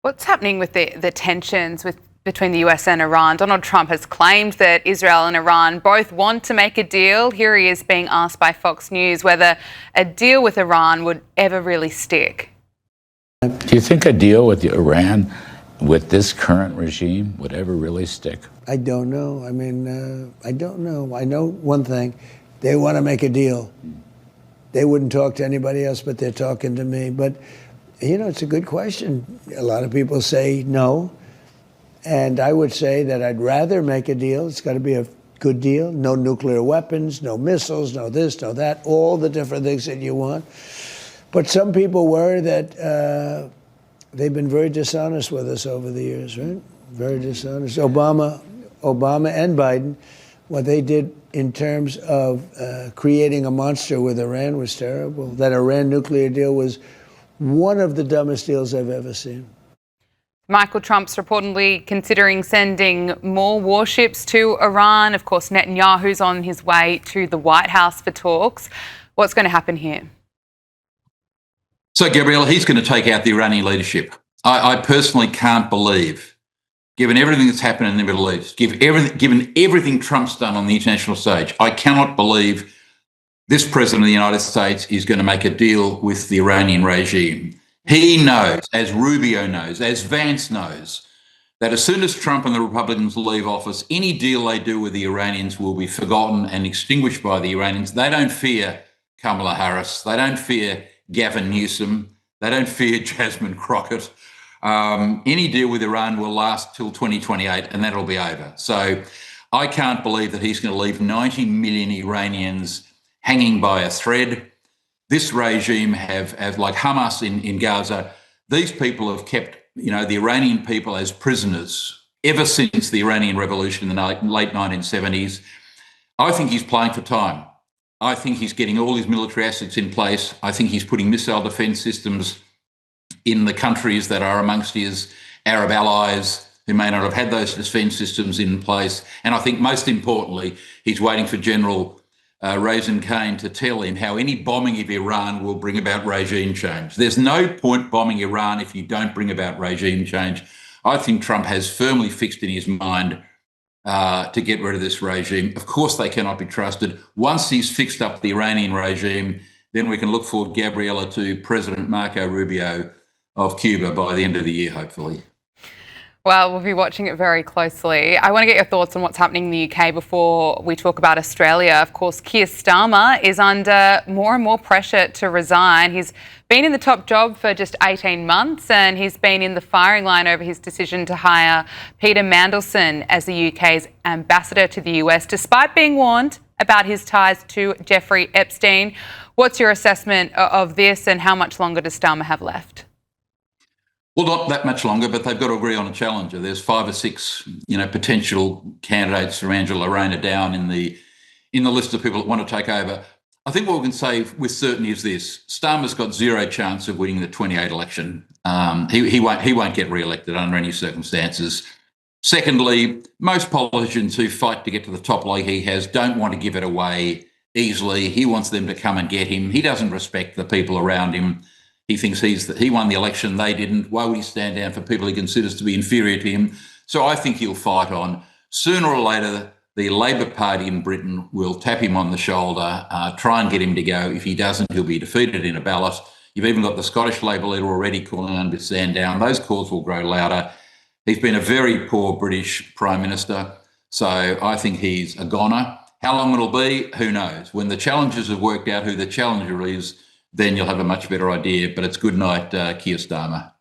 What's happening with the tensions between the US and Iran? Donald Trump has claimed that Israel and Iran both want to make a deal. Here he is being asked by Fox News whether a deal with Iran would ever really stick. Do you think a deal with Iran with this current regime would ever really stick? I don't know. I don't know. I know one thing. They want to make a deal. They wouldn't talk to anybody else, but they're talking to me. But, it's a good question. A lot of people say no. And I would say that I'd rather make a deal. It's got to be a good deal. No nuclear weapons, no missiles, no this, no that, all the different things that you want. But some people worry that they've been very dishonest with us over the years, right? Very dishonest. Obama and Biden, what they did in terms of creating a monster with Iran was terrible. That Iran nuclear deal was one of the dumbest deals I've ever seen. Michael Trump's reportedly considering sending more warships to Iran. Of course, Netanyahu's on his way to the White House for talks. What's going to happen here? So, Gabriella, he's going to take out the Iranian leadership. I personally can't believe, given everything that's happened in the Middle East, given everything Trump's done on the international stage, I cannot believe this president of the United States is going to make a deal with the Iranian regime. He knows, as Rubio knows, as Vance knows, that as soon as Trump and the Republicans leave office, any deal they do with the Iranians will be forgotten and extinguished by the Iranians. They don't fear Kamala Harris. They don't fear Gavin Newsom. They don't fear Jasmine Crockett. Any deal with Iran will last till 2028 and that'll be over. So I can't believe that he's going to leave 90 million Iranians hanging by a thread. This regime have like Hamas in Gaza, these people have kept, the Iranian people as prisoners ever since the Iranian Revolution in the late 1970s. I think he's playing for time. I think he's getting all his military assets in place. I think he's putting missile defence systems in the countries that are amongst his Arab allies who may not have had those defence systems in place. And I think most importantly, he's waiting for General Raisin Kane to tell him how any bombing of Iran will bring about regime change. There's no point bombing Iran if you don't bring about regime change. I think Trump has firmly fixed in his mind to get rid of this regime. Of course, they cannot be trusted. Once he's fixed up the Iranian regime, then we can look forward, Gabriella, to President Marco Rubio of Cuba by the end of the year, hopefully. Well, we'll be watching it very closely. I want to get your thoughts on what's happening in the UK before we talk about Australia. Of course, Keir Starmer is under more and more pressure to resign. He's been in the top job for just 18 months and he's been in the firing line over his decision to hire Peter Mandelson as the UK's ambassador to the US, despite being warned about his ties to Jeffrey Epstein. What's your assessment of this and how much longer does Starmer have left? Well, not that much longer, but they've got to agree on a challenger. There's 5 or 6, potential candidates for Angela Rayner down in the list of people that want to take over. I think what we can say with certainty is this: Starmer's got zero chance of winning the 28 election. He won't get re-elected under any circumstances. Secondly, most politicians who fight to get to the top like he has don't want to give it away easily. He wants them to come and get him. He doesn't respect the people around him. He thinks he won the election, they didn't. Why would he stand down for people he considers to be inferior to him? So I think he'll fight on. Sooner or later, the Labor Party in Britain will tap him on the shoulder, try and get him to go. If he doesn't, he'll be defeated in a ballot. You've even got the Scottish Labor leader already calling on to stand down. Those calls will grow louder. He's been a very poor British Prime Minister, so I think he's a goner. How long it'll be, who knows? When the challengers have worked out who the challenger is, then you'll have a much better idea. But it's good night, Keir Starmer.